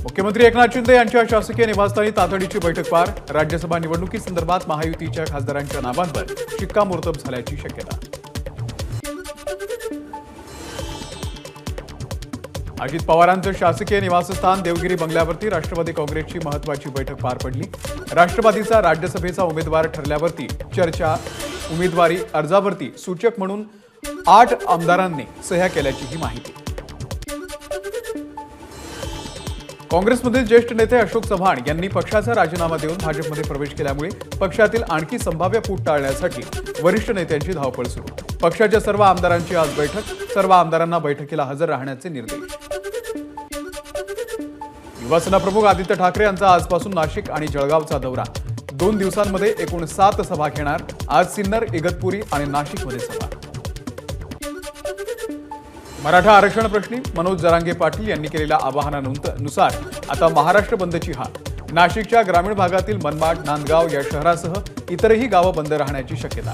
मुख्यमंत्री एकनाथ शिंदे यांच्या शासकीय निवासस्थानी तातडीची बैठक पार। राज्यसभा निवडणुकीसंदर्भात महायुतीच्या खासदारांच्या नावांवर शिक्कामोर्तब झाल्याची शक्यता। अजित पवारांचं शासकीय निवासस्थान देवगिरी बंगल्यावरती राष्ट्रवादी काँग्रेसची महत्त्वाची बैठक पार पडली। राष्ट्रवादीचा राज्यसभेचा उमेदवार ठरल्यावरती चर्चा। उमेदवारी अर्जावरती सूचक म्हणून 8 आमदारांनी सह्या केल्याची ही माहिती। काँग्रेसमधील ज्येष्ठ नेते अशोक चव्हाण यांनी पक्षाचा राजीनामा देऊन भाजपमध्ये प्रवेश केल्यामुळे पक्षातील आणखी संभाव्य फूट टाळण्यासाठी वरिष्ठ नेत्यांची धावपळ सुरू। पक्षाच्या सर्व आमदारांची आज बैठक। सर्व आमदारांना बैठकीला हजर राहण्याचे निर्देश। युवासेना प्रमुख आदित्य ठाकरे यांचा आजपासून नाशिक आणि जळगावचा दौरा। 2 दिवसांमध्ये एकूण 7 सभा घेणार। आज सिन्नर, इगतपुरी आणि नाशिकमध्ये सभा। मराठा आरक्षण प्रश्नी मनोज जरांगे पाटील यांनी केलेल्या आवाहनानुसार आता महाराष्ट्र बंदची हाक। नाशिकच्या ग्रामीण भागातील मनमाड, नांदगाव या शहरासह इतरही गावं बंद राहण्याची शक्यता।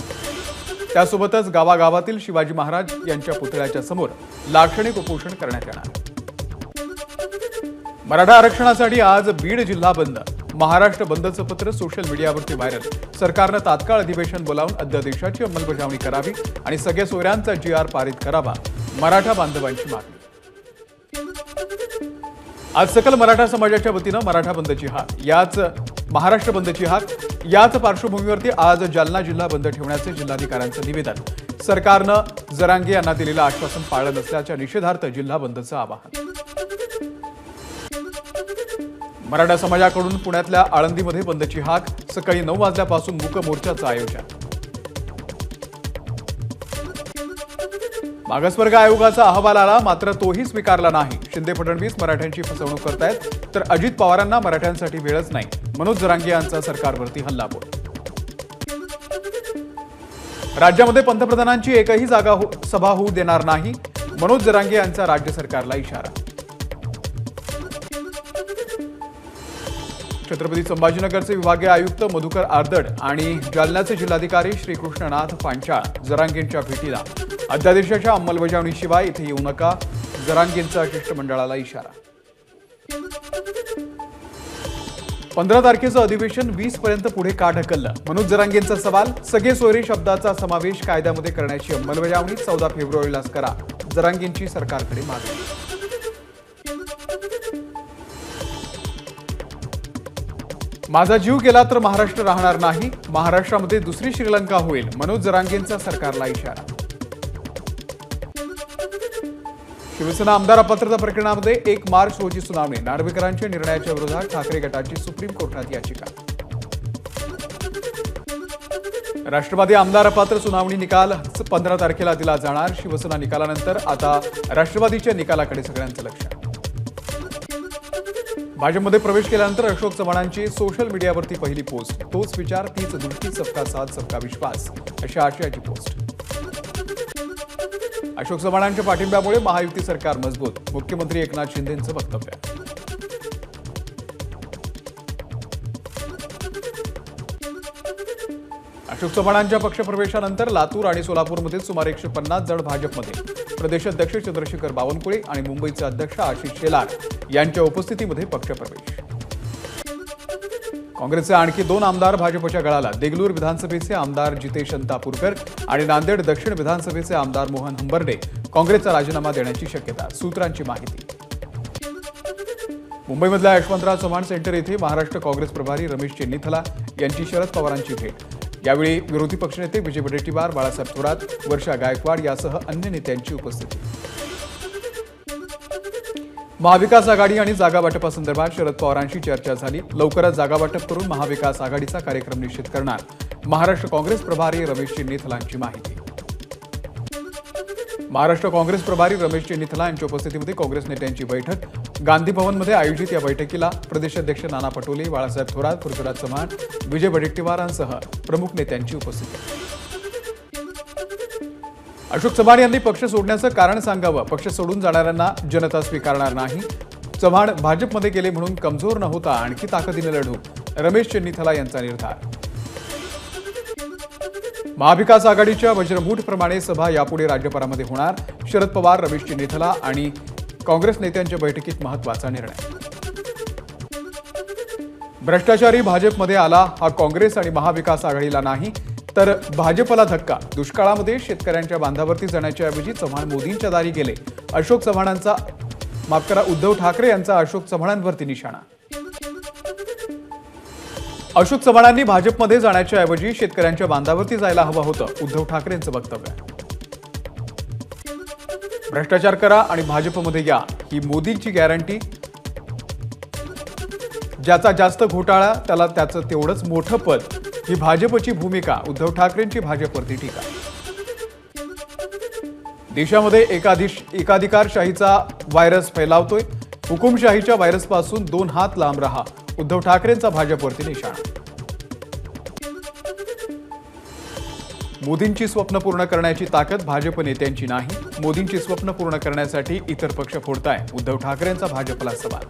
त्यासोबतच गावागावातील शिवाजी महाराज यांच्या पुतळ्याच्या समोर लाक्षणिक उपोषण करण्यात येणार। मराठा आरक्षणासाठी आज बीड जिल्हा बंद। महाराष्ट्र बंदचं पत्र सोशल मीडियावरती व्हायरल। सरकारनं तात्काळ अधिवेशन बोलावून अध्यादेशाची अंमलबजावणी करावी आणि सगळ्या सोयऱ्यांचा GR पारित करावा, मराठा बांधवांची मागणी। आज सकल मराठा समाजाच्या वतीनं मराठा बंदची हाक। महाराष्ट्र बंदची हाक। याच पार्श्वभूमीवरती आज जालना जिल्हा बंद ठेवण्याचे जिल्हाधिकाऱ्यांचं निवेदन। सरकारनं जरांगे यांना दिलेलं आश्वासन पाळलं नसल्याच्या निषेधार्थ जिल्हा बंदचं आवाहन। मराठा समाजाकडून पुण्यातल्या आळंदीमध्ये बंदची हाक। सकाळी 9 वाजल्यापासून मूक मोर्चाचं आयोजन। मागासवर्ग आयोगाचा अहवाल आला, मात्र तोही स्वीकारला नाही। शिंदे फडणवीस मराठ्यांची फसवणूक करतायत, तर अजित पवारांना मराठ्यांसाठी वेळच नाही। मनोज जरांगे यांचा सरकारवरती हल्लाबोल। राज्यामध्ये पंतप्रधानांची एकही सभा होऊ देणार नाही, मनोज जरांगे यांचा राज्य सरकारला इशारा। छत्रपती संभाजीनगरचे विभागीय आयुक्त मधुकर आर्दड आणि जालन्याचे जिल्हाधिकारी श्रीकृष्णनाथ पांचाळ जरांगेंच्या भेटीला। अध्यादेशाच्या अंमलबजावणीशिवाय इथे येऊ नका, जरांगेंचा शिष्टमंडळाला इशारा। 15 तारखेचं अधिवेशन 20 पर्यंत पुढे का ढकललं? मनोज जरांगेंचा सवाल। सगळे सोयरे शब्दाचा समावेश कायद्यामध्ये करण्याची अंमलबजावणी 14 फेब्रुवारीलाच करा, जरांगेंची सरकारकडे मागणी। माझा जीव गेला तर महाराष्ट्र राहणार नाही, महाराष्ट्रामध्ये दुसरी श्रीलंका होईल, मनोज जरांगेंचा सरकारला इशारा। शिवसेना आमदार अपात्रता प्रकरणामध्ये 1 मार्च रोजी सुनावणी। नार्वेकरांच्या निर्णयाच्या विरोधात ठाकरे गटाची सुप्रीम कोर्टात याचिका। राष्ट्रवादी आमदार अपात्र सुनावणी निकाल 15 तारखेला दिला जाणार। शिवसेना निकालानंतर आता राष्ट्रवादीच्या निकालाकडे सगळ्यांचं लक्ष। भाजपमध्ये प्रवेश केल्यानंतर अशोक चव्हाणांची सोशल मीडियावरती पहिली पोस्ट। तोच विचार, तीच दृष्टी, सबका साथ सबका विश्वास अशा आशयाची पोस्ट। अशोक चव्हाणांच्या पाठिंब्यामुळे महायुती सरकार मजबूत, मुख्यमंत्री एकनाथ शिंदेंचं वक्तव्य। अशोक चव्हाणांच्या पक्षप्रवेशानंतर लातूर आणि सोलापूरमधील सुमारे 150 जण भाजपमध्ये। प्रदेशाध्यक्ष चंद्रशेखर बावनकुळे आणि मुंबईचे अध्यक्ष आशिष शेलार यांच्या उपस्थितीमध्ये पक्षप्रवेश। काँग्रेसचे आणखी 2 आमदार भाजपच्या गळाला। देगलूर विधानसभेचे आमदार जितेश अंतापूरकर आणि नांदेड दक्षिण विधानसभेचे आमदार मोहन हंबर्डे काँग्रेसचा राजीनामा देण्याची शक्यता, सूत्रांची माहिती। मुंबईमधल्या यशवंतराव चव्हाण सेंटर येथे महाराष्ट्र काँग्रेस प्रभारी रमेश चेन्नीथला यांची शरद पवारांची भेट। यावेळी विरोधी पक्षनेते विजय वडेट्टीवार, बाळासाहेब थोरात, वर्षा गायकवाड यासह अन्य नेत्यांची उपस्थिती। महाविकास आघाडी आणि जागा वाटपासंदर्भात शरद पवारांशी चर्चा झाली। लवकरच जागा वाटप करून महाविकास आघाडीचा कार्यक्रम निश्चित करणार, महाराष्ट्र काँग्रेस प्रभारी रमेश चेन्नीथलांची माहिती। महाराष्ट्र काँग्रेस प्रभारी रमेश चेन्नीथला यांच्या उपस्थितीमध्ये काँग्रेस नेत्यांची बैठक। गांधी भवनमध्ये आयोजित या बैठकीला प्रदेशाध्यक्ष नाना पटोले, बाळासाहेब थोरात, पृथ्वीराज चव्हाण, विजय वडेट्टीवारांसह प्रमुख नेत्यांची उपस्थिती। अशोक चव्हाण यांनी पक्ष सोडण्याचं कारण सांगावं, पक्ष सोडून जाणाऱ्यांना जनता स्वीकारणार नाही। चव्हाण भाजपमध्ये गेले म्हणून कमजोर न होता आणखी ताकदीने लढू, रमेश चेन्नीथला यांचा निर्धार। महाविकास आघाडीच्या वज्रमूठप्रमाणे सभा यापुढे राज्यभरामध्ये होणार, शरद पवार, रमेश चेन्नीथला आणि काँग्रेस नेत्यांच्या बैठकीत महत्त्वाचा निर्णय। भ्रष्टाचारी भाजपमध्ये आला हा काँग्रेस आणि महाविकास आघाडीला नाही तर भाजपला धक्का। दुष्काळामध्ये शेतकऱ्यांच्या बांधावरती जाण्याच्या ऐवजी चव्हाण मोदींच्या दारी गेले। अशोक चव्हाणांचा उद्धव ठाकरे यांचा अशोक चव्हाणांवरती निशाणा। अशोक चव्हाणांनी भाजपमध्ये जाण्याच्या ऐवजी शेतकऱ्यांच्या बांधावरती जायला हवं होतं, उद्धव ठाकरेंचं वक्तव्य। भ्रष्टाचार करा आणि भाजपमध्ये या ही मोदींची गॅरंटी। ज्याचा जास्त घोटाळा त्याला त्याचं तेवढंच मोठं पद, ही भाजपची भूमिका। उद्धव ठाकरेंची भाजपवरती टीका। देशामध्ये एकाधिकारशाहीचा व्हायरस फैलावतोय, हुकुमशाहीच्या व्हायरसपासून 2 हात लांब रहा। उद्धव ठाकरेंचा भाजपवरती निशाणा। मोदींची स्वप्न पूर्ण करण्याची ताकद भाजप नेत्यांची नाही, मोदींची स्वप्न पूर्ण करण्यासाठी इतर पक्ष फोडताय। उद्धव ठाकरेंचा भाजपला सवाल।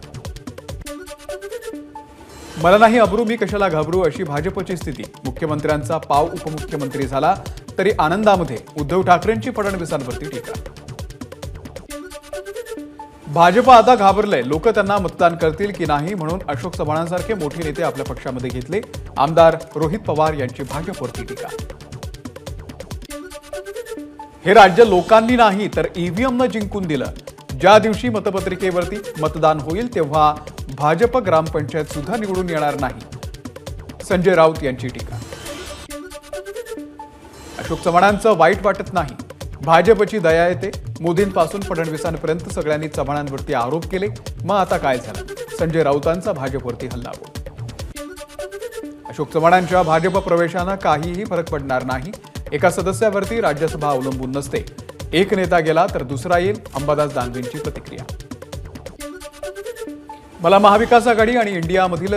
मला नाही अब्रू, मी कशाला घाबरू अशी भाजपची स्थिती। मुख्यमंत्र्यांचा पाव उपमुख्यमंत्री झाला तरी आनंदामध्ये, उद्धव ठाकरेंची फडणवीसांवरती टीका। भाजप आता घाबरलंय, लोक त्यांना मतदान करतील की नाही म्हणून अशोक चव्हाणांसारखे मोठे नेते आपल्या पक्षामध्ये घेतले। आमदार रोहित पवार यांची भाजपवरती टीका। हे राज्य लोकांनी नाही तर ईव्हीएमनं जिंकून दिलं। ज्या दिवशी मतपत्रिकेवरती मतदान होईल तेव्हा भाजप ग्रामपंचायत सुद्धा निवडून येणार नाही। संजय राऊत यांची टीका। अशोक चव्हाणांचं वाईट वाटत नाही, भाजपची दया येते। मोदींपासून फडणवीसांपर्यंत सगळ्यांनी चव्हाणांवरती आरोप केले, मग आता काय झालं? संजय राऊतांचा भाजपवरती हल्लाबोल। अशोक चव्हाणांच्या भाजप प्रवेशानं काहीही फरक पडणार नाही। एका सदस्यावरती राज्यसभा अवलंबून नसते, एक नेता गेला तर दुसरा येईल। अंबादास दानवेंची प्रतिक्रिया। मला महाविकास आघाडी आणि इंडियामधील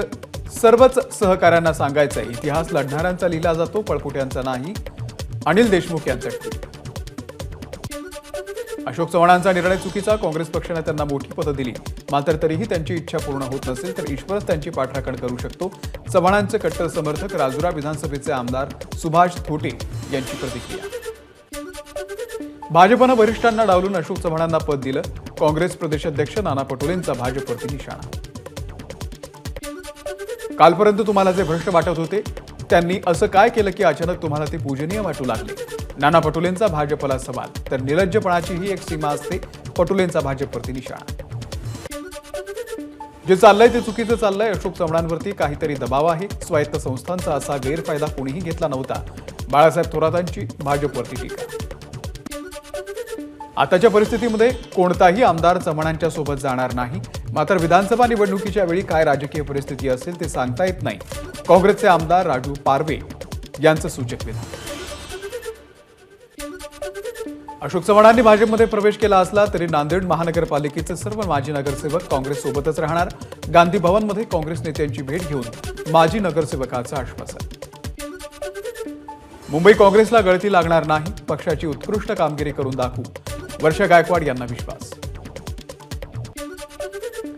सर्वच सहकाऱ्यांना सांगायचंय, इतिहास लढणाऱ्यांचा लिहिला जातो, पळपुट्यांचा नाही। अनिल देशमुख यांचा ट्विट। अशोक चव्हाणांचा निर्णय चुकीचा, काँग्रेस पक्षाने त्यांना मोठी पदं दिली, मात्र तरीही त्यांची इच्छा पूर्ण होत नसेल तर ईश्वरच त्यांची पाठराखण करू शकतो। चव्हाणांचे कट्टर समर्थक राजुरा विधानसभेचे आमदार सुभाष थोटे यांची प्रतिक्रिया। भाजपनं वरिष्ठांना डावलून अशोक चव्हाणांना पद दिलं, काँग्रेस प्रदेशाध्यक्ष नाना पटोलेंचा भाजपवरती निशाणा। कालपर्यंत तुम्हाला जे भ्रष्ट वाटत होते त्यांनी असं काय केलं की अचानक तुम्हाला ते पूजनीय वाटू लागले? नाना पटोलेंचा भाजपला सवाल। तर निर्लज्जपणाची ही एक सीमा असते, पटोलेंचा भाजपवरती निशाणा। जे चाललंय ते चुकीचं चाललंय, अशोक चव्हाणांवरती काहीतरी दबाव आहे। स्वायत्त संस्थांचा असा गैरफायदा कोणीही घेतला नव्हता, बाळासाहेब थोरातांची भाजपवरती टीका। आताच्या परिस्थितीमध्ये कोणताही आमदार चव्हाणांच्या सोबत जाणार नाही, मात्र विधानसभा निवडणुकीच्या वेळी काय राजकीय परिस्थिती असेल ते सांगता येत नाही। काँग्रेसचे आमदार राजू पारवे यांचं सूचक विधान। अशोक चव्हाणांनी भाजपमध्ये प्रवेश केला असला तरी नांदेड महानगरपालिकेचे सर्व माजी नगरसेवक काँग्रेस सोबतच राहणार। गांधी भवनमध्ये काँग्रेस नेत्यांची भेट घेऊन माजी नगरसेवकाचं आश्वासन। मुंबई काँग्रेसला गळती लागणार नाही, पक्षाची उत्कृष्ट कामगिरी करून दाखवू, वर्षा गायकवाड यांना विश्वास।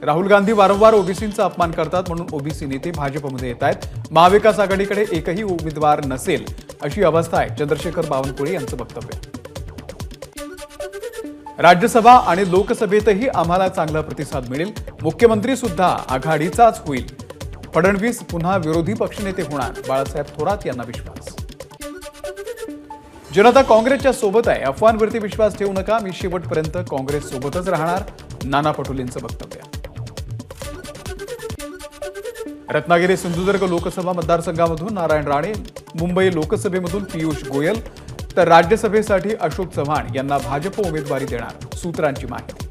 राहुल गांधी वारंवार ओबीसींचा अपमान करतात म्हणून ओबीसी नेते भाजपमध्ये येत आहेत। महाविकास आघाडीकडे एकही उमेदवार नसेल अशी अवस्था आहे, चंद्रशेखर बावनकुळे यांचं वक्तव्य। राज्यसभा आणि लोकसभेतही आम्हाला चांगला प्रतिसाद मिळेल, मुख्यमंत्री सुद्धा आघाडीचाच होईल। फडणवीस पुन्हा विरोधी पक्षनेते होणार, बाळासाहेब थोरात यांना विश्वास। जनता काँग्रेसच्या सोबत आहे, अफवांवरती विश्वास ठेवू नका, मी शेवटपर्यंत काँग्रेस सोबतच राहणार, नाना पटोलेंचं वक्तव्य। रत्नागिरी सिंधुदुर्ग लोकसभा मतदारसंघामधून नारायण राणे, मुंबई लोकसभेमधून पियुष गोयल तर राज्यसभेसाठी अशोक चव्हाण यांना भाजप उमेदवारी देणार, सूत्रांची माहिती।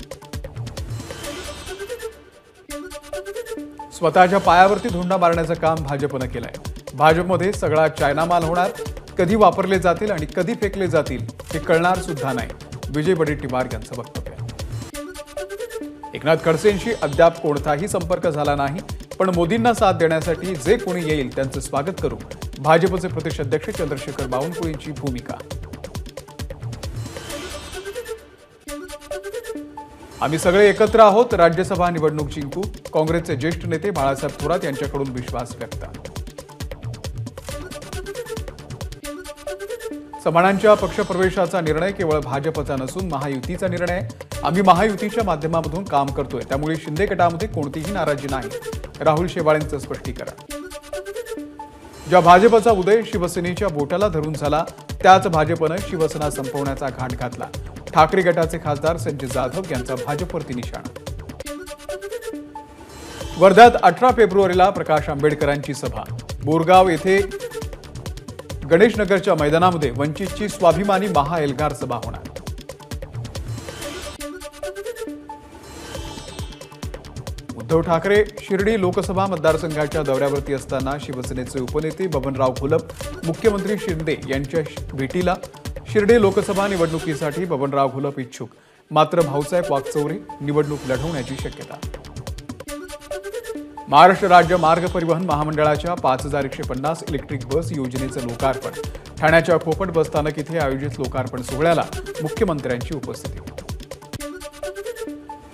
स्वतःच्या पायावरती धोंडा मारण्याचं काम भाजपनं केलंय। भाजपमध्ये सगळा चायना माल होणार, कधी वापरले जातील आणि कधी फेकले जातील हे कळणार सुद्धा नाही, विजय वडेट्टीवार यांचं वक्तव्य। एकनाथ खडसेंशी अद्याप कोणताही संपर्क झाला नाही, पण मोदींना साथ देण्यासाठी जे कोणी येईल त्यांचं स्वागत करू, भाजपचे प्रदेशाध्यक्ष चंद्रशेखर बावनकुळेंची भूमिका। आम्ही सगळे एकत्र आहोत, राज्यसभा निवडणूक जिंकू, काँग्रेसचे ज्येष्ठ नेते बाळासाहेब थोरात यांच्याकडून विश्वास व्यक्त। चव्हाणांच्या पक्षप्रवेशाचा निर्णय केवळ भाजपचा नसून महायुतीचा निर्णय आहे. आम्ही महायुतीच्या माध्यमातून काम करतोय, त्यामुळे शिंदे गटामध्ये कोणतीही नाराजी नाही. राहुल शेवाळेंचं स्पष्टीकरण. ज्या भाजपचा उदय शिवसेनेच्या बोटाला धरून झाला, त्याच भाजपनं शिवसेना संपवण्याचा घाट घातला. ठाकरे गटाचे खासदार संजय जाधव यांचा भाजपवरती निशाणा. वर्ध्यात 18 फेब्रुवारीला प्रकाश आंबेडकरांची सभा. बोरगाव येथे गणेशनगरच्या मैदानामध्ये वंचितची स्वाभिमानी महाएल्गार सभा होणार. उद्धव ठाकरे शिर्डी लोकसभा मतदारसंघाच्या दौऱ्यावरती असताना शिवसेनेचे उपनेते बबनराव घोलप मुख्यमंत्री शिंदे यांच्या भेटीला. शिर्डी लोकसभा निवडणुकीसाठी बबनराव घोलप इच्छुक, मात्र भाऊसाहेब वाकचौरे निवडणूक लढवण्याची शक्यता. महाराष्ट्र राज्य मार्ग परिवहन महामंडळाच्या 5150 इलेक्ट्रिक बस योजनेचं लोकार्पण. ठाण्याच्या खोपट बसस्थानक इथे आयोजित लोकार्पण सोहळ्याला मुख्यमंत्र्यांची उपस्थिती.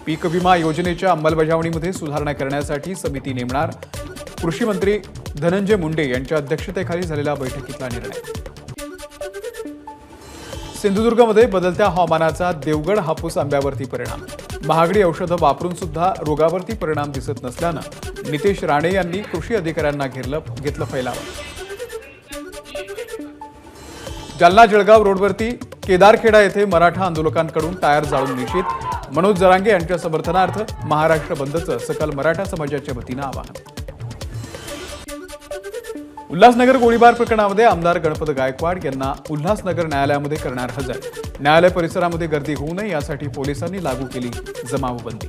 पीक विमा योजनेच्या अंमलबजावणीमध्ये सुधारणा करण्यासाठी समिती नेमणार. कृषी मंत्री धनंजय मुंडे यांच्या अध्यक्षतेखाली झालेल्या बैठकीतला निर्णय. सिंधुदुर्गमध्ये बदलत्या हवामानाचा देवगड हापूस आंब्यावरती परिणाम. महागडी औषधं वापरून सुद्धा रोगावरती परिणाम दिसत नसल्यानं नितेश राणे यांनी कृषी अधिकाऱ्यांना घेतलं फैलावं. जालना जळगाव रोडवरती केदारखेडा येथे मराठा आंदोलकांकडून टायर जाळून निषेध. मनोज जरांगे यांच्या समर्थनार्थ महाराष्ट्र बंदचं सकल मराठा समाजाच्या वतीनं आवाहन. उल्हासनगर गोळीबार प्रकरणामध्ये आमदार गणपत गायकवाड यांना उल्हासनगर न्यायालयामध्ये करणार हजर. न्यायालय परिसरामध्ये गर्दी होऊ नये यासाठी पोलिसांनी लागू केली जमावबंदी.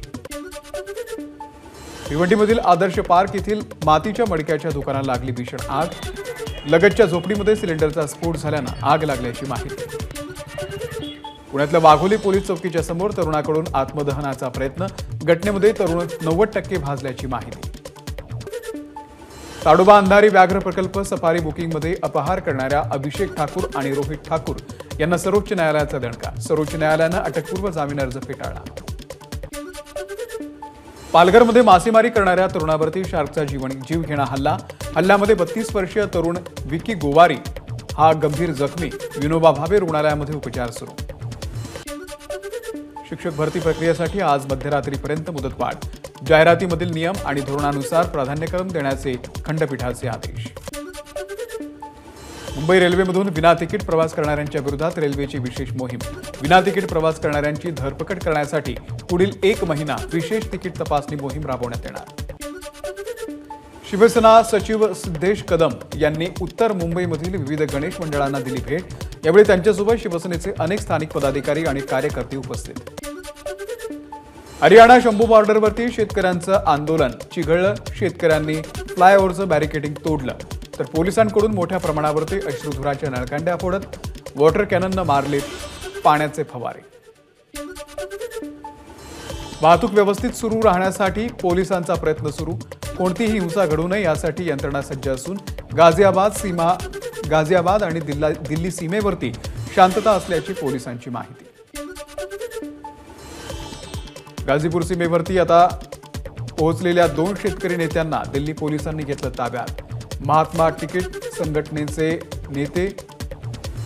भिवंडीमधील आदर्श पार्क येथील मातीच्या मडक्याच्या दुकानाला लागली भीषण आग. लगतच्या झोपडीमध्ये सिलेंडरचा स्फोट झाल्यानं आग लागल्याची माहिती. पुण्यातल्या वाघोली पोलीस चौकीच्या समोर तरुणाकडून आत्मदहनाचा प्रयत्न. घटनेमध्ये तरुण 90% भाजल्याची माहिती. ताडोबा अंधारी व्याघ्र प्रकल्प सफारी बुकिंगमध्ये अपहार करणाऱ्या अभिषेक ठाकूर आणि रोहित ठाकूर यांना सर्वोच्च न्यायालयाचा दणका. सर्वोच्च न्यायालयानं अटकपूर्व जामीन अर्ज फेटाळला. पालघरमध्ये मासेमारी करणाऱ्या तरुणावरती शार्कचा जीवघेणा हल्ला. हल्ल्यामध्ये 32 वर्षीय तरुण विकी गोवारी हा गंभीर जखमी. विनोबा भावे रुग्णालयामध्ये उपचार सुरू. शिक्षक भरती प्रक्रियेसाठी आज मध्यरात्रीपर्यंत मुदतवाढ. जाहिरातीमधील नियम आणि धोरणानुसार प्राधान्यक्रम देण्याचे खंडपीठाचे आदेश. मुंबई रेल्वेमधून विना तिकीट प्रवास करणाऱ्यांच्या विरोधात रेल्वेची विशेष मोहीम. विना तिकीट प्रवास करणाऱ्यांची धरपकड करण्यासाठी पुढील 1 महिना विशेष तिकीट तपासणी मोहीम राबवण्यात येणार. शिवसेना सचिव सिद्धेश कदम यांनी उत्तर मुंबईमधील विविध गणेश मंडळांना दिली भेट. यावेळी त्यांच्यासोबत शिवसेनेचे अनेक स्थानिक पदाधिकारी आणि कार्यकर्ते उपस्थित. हरियाणा शंभू बॉर्डरवरती शेतकऱ्यांचं आंदोलन चिघळलं. शेतकऱ्यांनी फ्लायओव्हरचं बॅरिकेडिंग तोडलं, तर पोलिसांकडून मोठ्या प्रमाणावरती अश्रुधुराच्या नळकांड्या फोडत वॉटर कॅनननं मारले पाण्याचे फवारे. वाहतूक व्यवस्थित सुरू राहण्यासाठी पोलिसांचा प्रयत्न सुरू. कोणतीही हिंसा घडू नये यासाठी यंत्रणा सज्ज असून गाझियाबाद आणि दिल्ली सीमेवरती शांतता असल्याची पोलिसांची माहिती. गाझीपूर सीमेवरती आता पोहोचलेल्या 2 शेतकरी नेत्यांना दिल्ली पोलिसांनी घेतलं ताब्यात. महात्मा तिकीट संघटनेचे नेते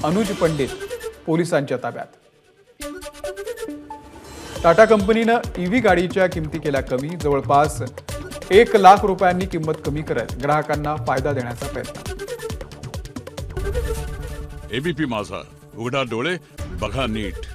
अनुज पंडित पोलिसांच्या ताब्यात. टाटा कंपनीनं ईव्ही गाडीच्या किमती केल्या कमी. जवळपास 1 लाख रुपयांनी किंमत कमी करत ग्राहकांना फायदा देण्याचा प्रयत्न. एबीपी माझा, उघडा डोळे बघा नीट.